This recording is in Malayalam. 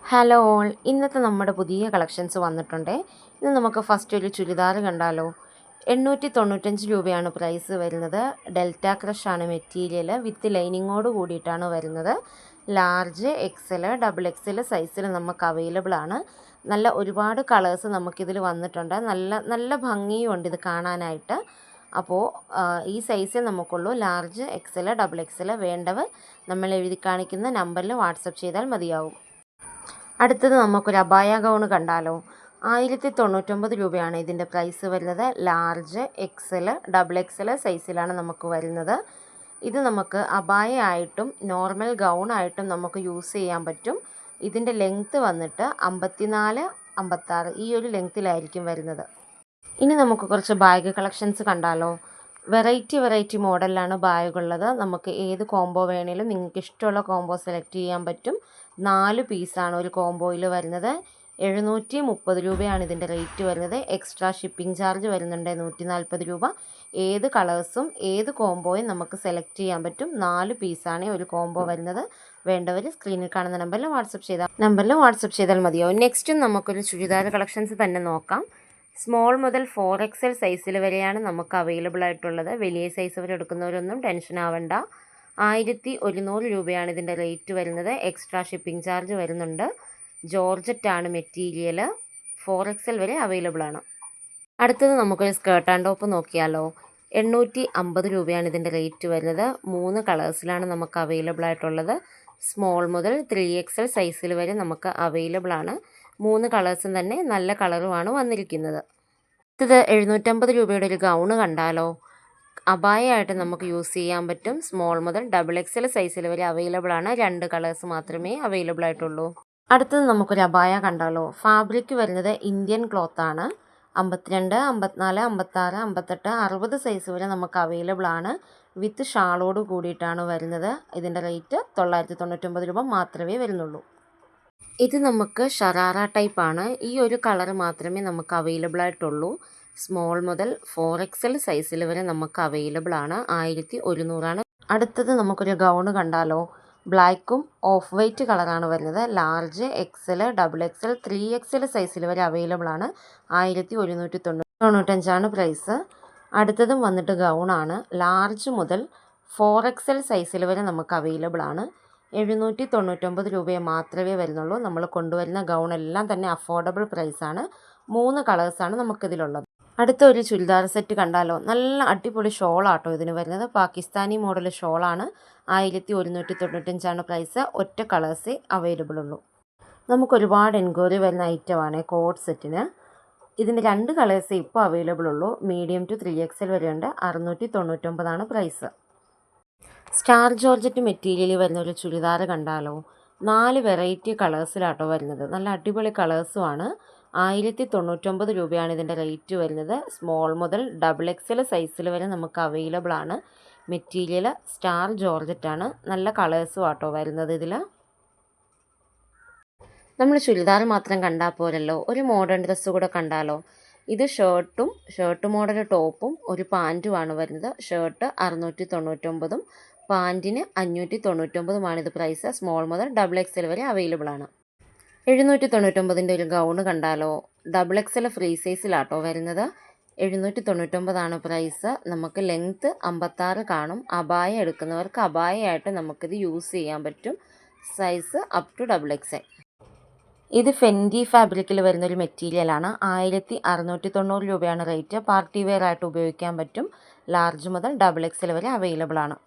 ഹലോ ഓൾ, ഇന്നത്തെ നമ്മുടെ പുതിയ കളക്ഷൻസ് വന്നിട്ടുണ്ട്. ഇന്ന് നമുക്ക് ഫസ്റ്റ് ഒരു ചുരിദാർ കണ്ടാലോ. 895 രൂപയാണ് പ്രൈസ് വരുന്നത്. ഡെൽറ്റ ക്രഷ് ആണ് മെറ്റീരിയൽ, വിത്ത് ലൈനിങ്ങോട് കൂടിയിട്ടാണ് വരുന്നത്. ലാർജ്, എക്സൽ, ഡബിൾ എക്സൽ സൈസിൽ നമുക്ക് അവൈലബിൾ ആണ്. നല്ല ഒരുപാട് കളേഴ്സ് നമുക്കിതിൽ വന്നിട്ടുണ്ട്. നല്ല ഭംഗിയുണ്ട് ഇത് കാണാനായിട്ട്. അപ്പോൾ ഈ സൈസേ നമുക്കുള്ളൂ. ലാർജ്, എക്സൽ, ഡബിൾ എക്സൽ വേണ്ടവർ നമ്മൾ എഴുതി കാണിക്കുന്ന നമ്പറിൽ വാട്സപ്പ് ചെയ്താൽ മതിയാവും. അടുത്തത് നമുക്കൊരു അബായ ഗൗൺ കണ്ടാലോ. 1099 രൂപയാണ് ഇതിൻ്റെ പ്രൈസ് വരുന്നത്. ലാർജ്, എക്സൽ, ഡബിൾ എക്സൽ സൈസിലാണ് നമുക്ക് വരുന്നത്. ഇത് നമുക്ക് അബായ ആയിട്ടും നോർമൽ ഗൗൺ ആയിട്ടും നമുക്ക് യൂസ് ചെയ്യാൻ പറ്റും. ഇതിൻ്റെ ലെങ്ത്ത് വന്നിട്ട് 54, 56 ഈ ഒരു ലെങ്ത്തിലായിരിക്കും വരുന്നത്. ഇനി നമുക്ക് കുറച്ച് ബാഗ് കളക്ഷൻസ് കണ്ടാലോ. വെറൈറ്റി മോഡലിലാണ് ബാഗുള്ളത്. നമുക്ക് ഏത് കോംബോ വേണേലും നിങ്ങൾക്ക് ഇഷ്ടമുള്ള കോംബോ സെലക്ട് ചെയ്യാൻ പറ്റും. 4 പീസാണ് ഒരു കോംബോയിൽ വരുന്നത്. 730 രൂപയാണ് ഇതിൻ്റെ റേറ്റ് വരുന്നത്. എക്സ്ട്രാ ഷിപ്പിംഗ് ചാർജ് വരുന്നുണ്ട് 140 രൂപ. ഏത് കളേഴ്സും ഏത് കോംബോയും നമുക്ക് സെലക്ട് ചെയ്യാൻ പറ്റും. 4 പീസാണ് ഒരു കോംബോ വരുന്നത്. വേണ്ടവർ സ്ക്രീനിൽ കാണുന്ന നമ്പറിൽ വാട്സപ്പ് ചെയ്താൽ മതിയാവും. നെക്സ്റ്റും നമുക്കൊരു ചുരിദാർ കളക്ഷൻസ് തന്നെ നോക്കാം. സ്മോൾ മുതൽ 4XL സൈസിൽ വരെയാണ് നമുക്ക് അവൈലബിൾ ആയിട്ടുള്ളത്. വലിയ സൈസ് വരെ എടുക്കുന്നവരൊന്നും ടെൻഷൻ ആവണ്ട. 1100 രൂപയാണ് ഇതിൻ്റെ റേറ്റ് വരുന്നത്. എക്സ്ട്രാ ഷിപ്പിംഗ് ചാർജ് വരുന്നുണ്ട്. ജോർജറ്റാണ് മെറ്റീരിയൽ. 4XL വരെ അവൈലബിൾ ആണ്. അടുത്തത് നമുക്കൊരു സ്കേർട്ട് ആൻഡ് ടോപ്പ് നോക്കിയാലോ. 850 രൂപയാണ് ഇതിൻ്റെ റേറ്റ് വരുന്നത്. 3 കളേഴ്സിലാണ് നമുക്ക് അവൈലബിൾ ആയിട്ടുള്ളത്. സ്മോൾ മുതൽ 3XL സൈസിൽ വരെ നമുക്ക് അവൈലബിൾ ആണ്. 3 കളേഴ്സും തന്നെ നല്ല കളറുമാണ് വന്നിരിക്കുന്നത്. ഇത് 750 രൂപയുടെ ഒരു ഗൗണ് കണ്ടാലോ. അബായയായിട്ട് നമുക്ക് യൂസ് ചെയ്യാൻ പറ്റും. സ്മോൾ മുതൽ ഡബിൾ എക്സൽ സൈസിൽ വരെ അവൈലബിൾ ആണ്. 2 കളേഴ്സ് മാത്രമേ അവൈലബിൾ ആയിട്ടുള്ളൂ. അടുത്തത് നമുക്കൊരു അബായ കണ്ടാലോ. ഫാബ്രിക് വരുന്നത് ഇന്ത്യൻ ക്ലോത്ത് ആണ്. 52, 54, 56, 58, 60 സൈസ് വരെ നമുക്ക് അവൈലബിൾ ആണ്. വിത്ത് ഷാളോട് കൂടിയിട്ടാണ് വരുന്നത്. ഇതിൻ്റെ റേറ്റ് 999 രൂപ മാത്രമേ വരുന്നുള്ളൂ. ഇത് നമുക്ക് ഷറാറ ടൈപ്പാണ്. ഈ ഒരു കളർ മാത്രമേ നമുക്ക് അവൈലബിൾ ആയിട്ടുള്ളൂ. സ്മോൾ മുതൽ 4XL സൈസിൽ വരെ നമുക്ക് അവൈലബിൾ ആണ്. 1100 ആണ്. അടുത്തത് നമുക്കൊരു ഗൗണ് കണ്ടാലോ. ബ്ലാക്കും ഓഫ് വൈറ്റ് കളറാണ് വരുന്നത്. Large, Excel, double XL, 3XL സൈസിൽ വരെ അവൈലബിൾ ആണ്. 1195 പ്രൈസ്. അടുത്തതും വന്നിട്ട് ഗൗണാണ്. ലാർജ് മുതൽ 4XL സൈസിൽ വരെ നമുക്ക് അവൈലബിൾ ആണ്. 799 രൂപയെ മാത്രമേ വരുന്നുള്ളൂ. നമ്മൾ കൊണ്ടുവരുന്ന ഗൗൺ എല്ലാം തന്നെ അഫോർഡബിൾ പ്രൈസാണ്. 3 കളേഴ്സാണ് നമുക്കിതിലുള്ളത്. അടുത്ത ഒരു ചുരിദാർ സെറ്റ് കണ്ടാലോ. നല്ല അടിപൊളി ഷോളാട്ടോ ഇതിന് വരുന്നത്. പാകിസ്ഥാനി മോഡൽ ഷോളാണ്. 1195 പ്രൈസ്. ഒറ്റ കളേഴ്സേ അവൈലബിൾ ഉള്ളൂ. നമുക്കൊരുപാട് എൻക്വയറി വരുന്ന ഐറ്റമാണ് കോഡ് സെറ്റിന്. ഇതിന് 2 കളേഴ്സേ ഇപ്പോൾ അവൈലബിൾ ഉള്ളൂ. മീഡിയം ടു 3XL വരെയുണ്ട്. 699 പ്രൈസ്. സ്റ്റാർ ജോർജറ്റ് മെറ്റീരിയൽ വരുന്ന ഒരു ചുരിദാർ കണ്ടാലോ. 4 വെറൈറ്റി കളേഴ്സിലാട്ടോ വരുന്നത്. നല്ല അടിപൊളി കളേഴ്സുമാണ്. 1099 രൂപയാണ് ഇതിൻ്റെ റേറ്റ് വരുന്നത്. സ്മോൾ മുതൽ ഡബിൾ എക്സൽ സൈസിൽ വരെ നമുക്ക് അവൈലബിൾ ആണ്. മെറ്റീരിയൽ സ്റ്റാർ ജോർജറ്റാണ്. നല്ല കളേഴ്സും ആട്ടോ വരുന്നത് ഇതിൽ. നമ്മൾ ചുരിദാർ മാത്രം കണ്ടാൽ പോരല്ലോ, ഒരു മോഡേൺ ഡ്രസ്സ് കൂടെ കണ്ടാലോ. ഇത് ഷർട്ട് മോഡൽ ടോപ്പും ഒരു പാൻറ്റുമാണ് വരുന്നത്. ഷർട്ട് 699, പാൻറ്റിന് 599 ഇത് പ്രൈസ്. സ്മോൾ മുതൽ ഡബിൾ എക്സൽ വരെ അവൈലബിൾ ആണ്. 799 ഒരു ഗൗണ് കണ്ടാലോ. ഡബിൾ എക്സൽ ഫ്രീ സൈസിലാട്ടോ വരുന്നത്. 799 പ്രൈസ്. നമുക്ക് ലെങ്ത്ത് 56 കാണും. അബായ എടുക്കുന്നവർക്ക് അബായയായിട്ട് നമുക്കിത് യൂസ് ചെയ്യാൻ പറ്റും. Size up to double XL. ഇത് ഫെൻഡി ഫാബ്രിക്കിൽ വരുന്നൊരു മെറ്റീരിയലാണ്. 1690 രൂപയാണ് റേറ്റ്. പാർട്ടി വെയർ ആയിട്ട് ഉപയോഗിക്കാൻ പറ്റും. ലാർജ് മുതൽ ഡബിൾ എക്സൽ വരെ അവൈലബിൾ ആണ്.